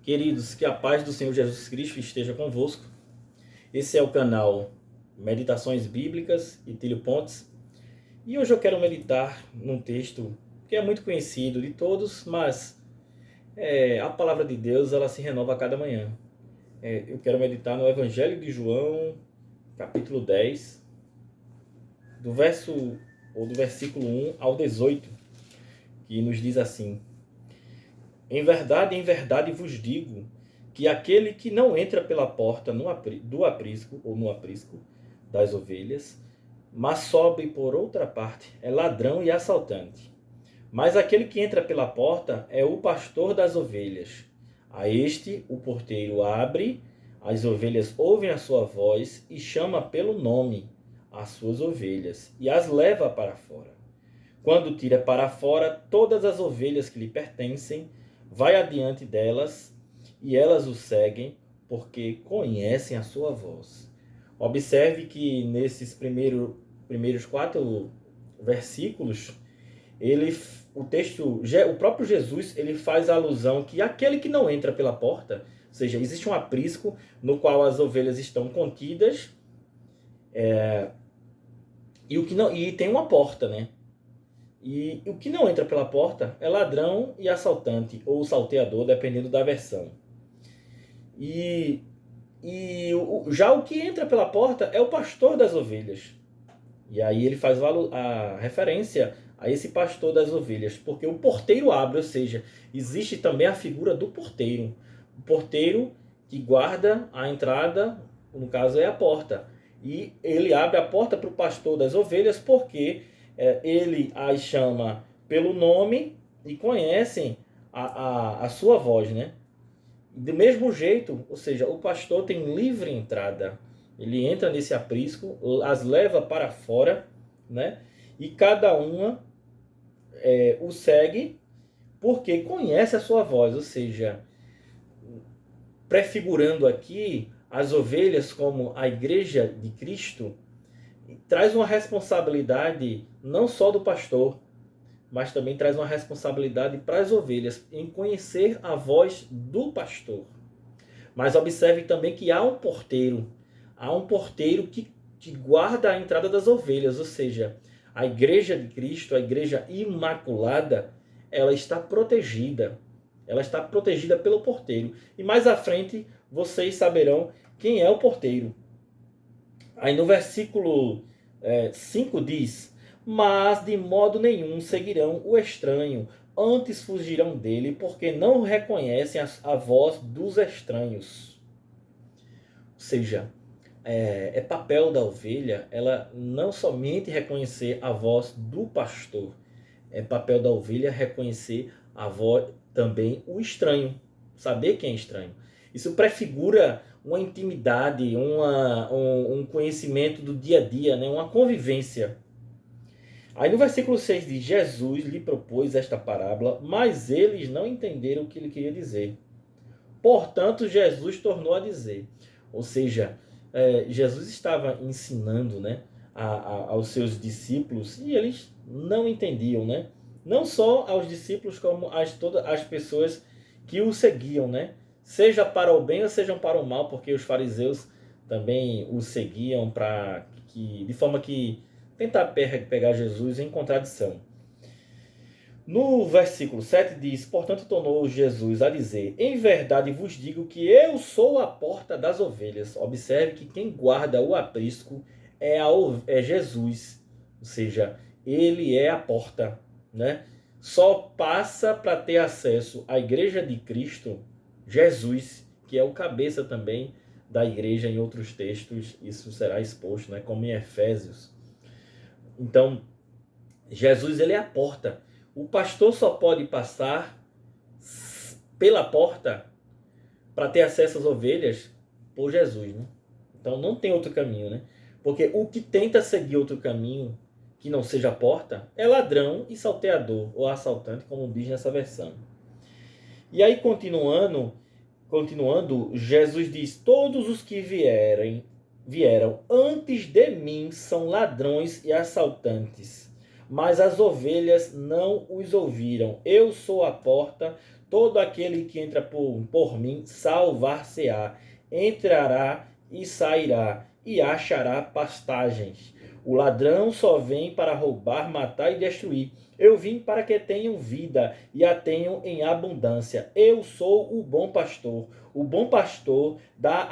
Queridos, que a paz do Senhor Jesus Cristo esteja convosco. Esse é o canal Meditações Bíblicas e Tílio Pontes. E hoje eu quero meditar num texto que é muito conhecido de todos, mas a palavra de Deus ela se renova a cada manhã. Eu quero meditar no Evangelho de João, capítulo 10, do versículo 1 ao 18, que nos diz assim: em verdade vos digo que aquele que não entra pela porta do aprisco ou no aprisco das ovelhas, mas sobe por outra parte, é ladrão e assaltante. Mas aquele que entra pela porta é o pastor das ovelhas. A este o porteiro abre, as ovelhas ouvem a sua voz e chama pelo nome as suas ovelhas e as leva para fora. Quando tira para fora todas as ovelhas que lhe pertencem, vai adiante delas e elas o seguem, porque conhecem a sua voz. Observe que nesses primeiros 4 versículos, o próprio Jesus, ele faz a alusão que aquele que não entra pela porta, ou seja, existe um aprisco no qual as ovelhas estão contidas, e tem uma porta, né? E o que não entra pela porta é ladrão e assaltante, ou salteador, dependendo da versão. Já o que entra pela porta é o pastor das ovelhas. E aí ele faz a referência a esse pastor das ovelhas, porque o porteiro abre, ou seja, existe também a figura do porteiro. O porteiro que guarda a entrada, no caso é a porta. E ele abre a porta para o pastor das ovelhas porque ele as chama pelo nome e conhecem a sua voz, né? Do mesmo jeito, ou seja, o pastor tem livre entrada. Ele entra nesse aprisco, as leva para fora, né? E cada uma o segue porque conhece a sua voz, ou seja, prefigurando aqui as ovelhas como a igreja de Cristo, traz uma responsabilidade não só do pastor, mas também traz uma responsabilidade para as ovelhas em conhecer a voz do pastor. Mas observe também que há um porteiro que guarda a entrada das ovelhas, ou seja, a igreja de Cristo, a igreja imaculada, ela está protegida pelo porteiro. E mais à frente vocês saberão quem é o porteiro. Aí no versículo 5 diz: mas de modo nenhum seguirão o estranho, antes fugirão dele, porque não reconhecem a voz dos estranhos. Ou seja, é papel da ovelha ela não somente reconhecer a voz do pastor, é papel da ovelha reconhecer a voz também o estranho, saber quem é estranho. Isso prefigura uma intimidade, um conhecimento do dia a dia, né? Uma convivência. Aí no versículo 6 diz: Jesus lhe propôs esta parábola, mas eles não entenderam o que ele queria dizer. Portanto, Jesus tornou a dizer. Ou seja, Jesus estava ensinando, né, aos seus discípulos e eles não entendiam, né? Não só aos discípulos, como todas as pessoas que o seguiam, né? Seja para o bem ou seja para o mal, porque os fariseus também o seguiam de forma que tentar pegar Jesus em contradição. No versículo 7 diz: portanto tornou Jesus a dizer: em verdade vos digo que eu sou a porta das ovelhas. Observe que quem guarda o aprisco é Jesus, ou seja, ele é a porta, né? Só passa para ter acesso à igreja de Cristo Jesus, que é o cabeça também da igreja. Em outros textos isso será exposto, né? Como em Efésios. Então, Jesus ele é a porta. O pastor só pode passar pela porta para ter acesso às ovelhas por Jesus, né? Então não tem outro caminho, né? Porque o que tenta seguir outro caminho que não seja a porta é ladrão e salteador ou assaltante, como diz nessa versão. E aí continuando, Jesus diz: todos os que vieram antes de mim são ladrões e assaltantes, mas as ovelhas não os ouviram. Eu sou a porta, todo aquele que entra por mim salvar-se-á, entrará e sairá, e achará pastagens. O ladrão só vem para roubar, matar e destruir. Eu vim para que tenham vida e a tenham em abundância. Eu sou o bom pastor. O bom pastor dá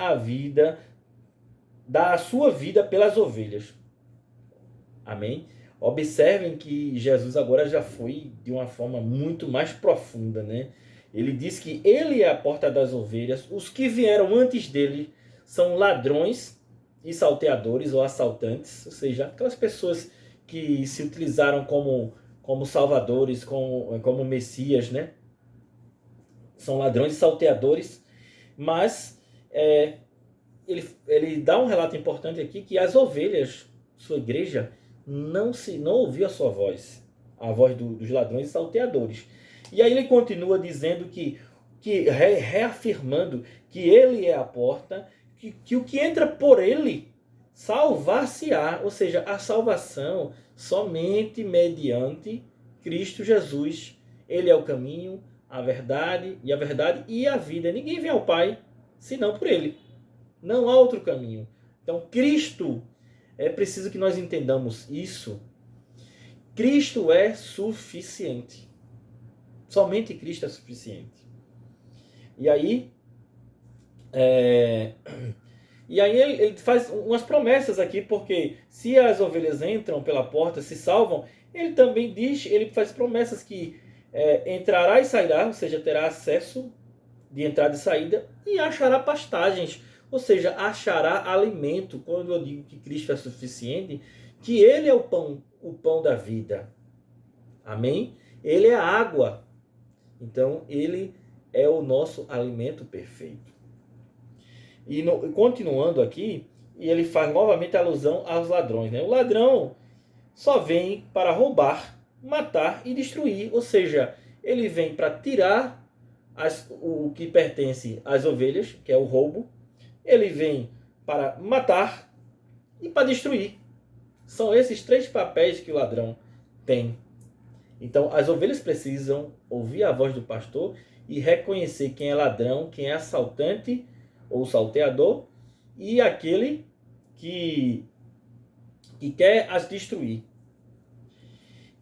a sua vida pelas ovelhas. Amém? Observem que Jesus agora já foi de uma forma muito mais profunda, né? Ele diz que ele é a porta das ovelhas. Os que vieram antes dele são ladrões e salteadores ou assaltantes, ou seja, aquelas pessoas que se utilizaram como salvadores, como messias, né? São ladrões e salteadores, mas ele dá um relato importante aqui que as ovelhas, sua igreja, não ouviu a sua voz, a voz dos ladrões e salteadores. E aí ele continua dizendo reafirmando que ele é a porta, que o que entra por ele salvar-se-á, ou seja, a salvação somente mediante Cristo Jesus. Ele é o caminho, a verdade e a vida. Ninguém vem ao Pai senão por ele. Não há outro caminho. Então, Cristo, é preciso que nós entendamos isso. Cristo é suficiente. Somente Cristo é suficiente. E aí, ele faz umas promessas aqui, porque se as ovelhas entram pela porta, se salvam, ele também diz, ele faz promessas que entrará e sairá, ou seja, terá acesso de entrada e saída, e achará pastagens, ou seja, achará alimento. Quando eu digo que Cristo é suficiente, que ele é o pão da vida. Amém? Ele é a água. Então, ele é o nosso alimento perfeito. E continuando aqui, ele faz novamente alusão aos ladrões, né? O ladrão só vem para roubar, matar e destruir. Ou seja, ele vem para tirar o que pertence às ovelhas, que é o roubo. Ele vem para matar e para destruir. São esses três papéis que o ladrão tem. Então, as ovelhas precisam ouvir a voz do pastor e reconhecer quem é ladrão, quem é assaltante ou salteador e aquele que quer as destruir.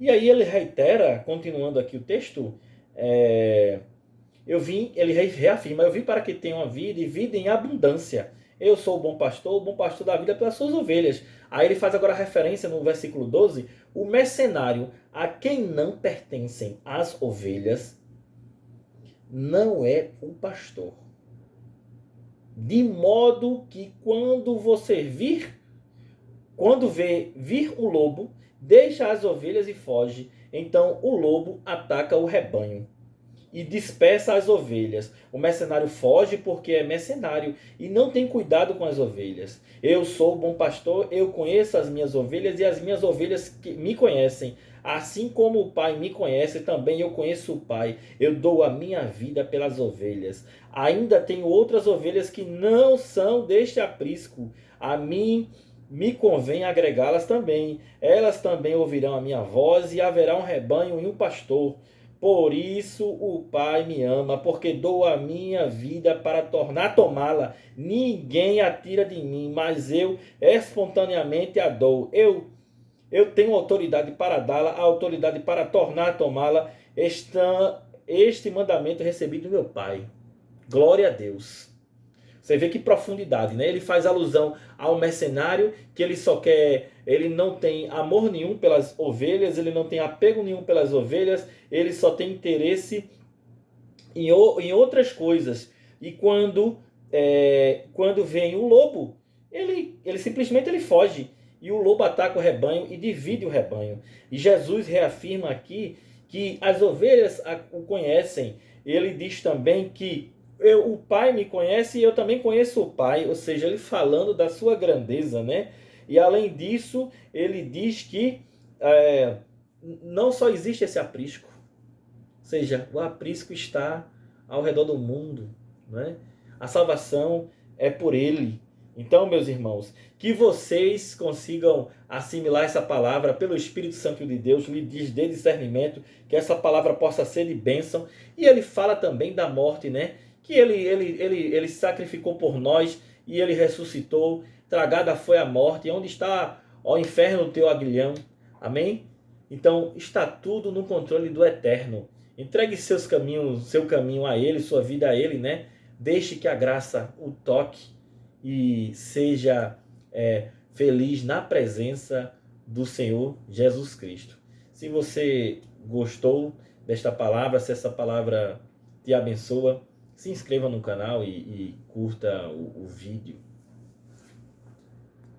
E aí ele reitera, continuando aqui o texto, ele reafirma, eu vim para que tenham a vida e vida em abundância. Eu sou o bom pastor da vida pelas suas ovelhas. Aí ele faz agora referência no versículo 12, o mercenário a quem não pertencem as ovelhas não é o pastor. De modo que quando vê vir o lobo, deixa as ovelhas e foge. Então o lobo ataca o rebanho e dispersa as ovelhas. O mercenário foge porque é mercenário e não tem cuidado com as ovelhas. Eu sou o bom pastor, eu conheço as minhas ovelhas e as minhas ovelhas que me conhecem. Assim como o Pai me conhece, também eu conheço o Pai. Eu dou a minha vida pelas ovelhas. Ainda tenho outras ovelhas que não são deste aprisco. A mim me convém agregá-las também. Elas também ouvirão a minha voz e haverá um rebanho e um pastor. Por isso o Pai me ama, porque dou a minha vida para tornar a tomá-la. Ninguém a tira de mim, mas eu espontaneamente a dou. Eu tenho autoridade para dá-la, a autoridade para tornar a tomá-la. Este mandamento recebi do meu Pai. Glória a Deus. Você vê que profundidade, né? Ele faz alusão ao mercenário, que ele não tem amor nenhum pelas ovelhas, ele não tem apego nenhum pelas ovelhas, ele só tem interesse em outras coisas. E quando vem o lobo, ele simplesmente foge. E o lobo ataca o rebanho e divide o rebanho. E Jesus reafirma aqui que as ovelhas o conhecem. Ele diz também que o Pai me conhece e eu também conheço o Pai. Ou seja, ele falando da sua grandeza, né? E além disso, ele diz que não só existe esse aprisco. Ou seja, o aprisco está ao redor do mundo, né? A salvação é por ele. Então, meus irmãos, que vocês consigam assimilar essa palavra pelo Espírito Santo de Deus, lhe dê discernimento, que essa palavra possa ser de bênção. E ele fala também da morte, né? Que ele sacrificou por nós e ele ressuscitou. Tragada foi a morte. E onde está, ó inferno, o teu aguilhão? Amém? Então, está tudo no controle do Eterno. Entregue seus caminhos, seu caminho a Ele, sua vida a Ele, né? Deixe que a graça o toque e seja feliz na presença do Senhor Jesus Cristo. Se você gostou desta palavra, se essa palavra te abençoa, se inscreva no canal e curta o vídeo.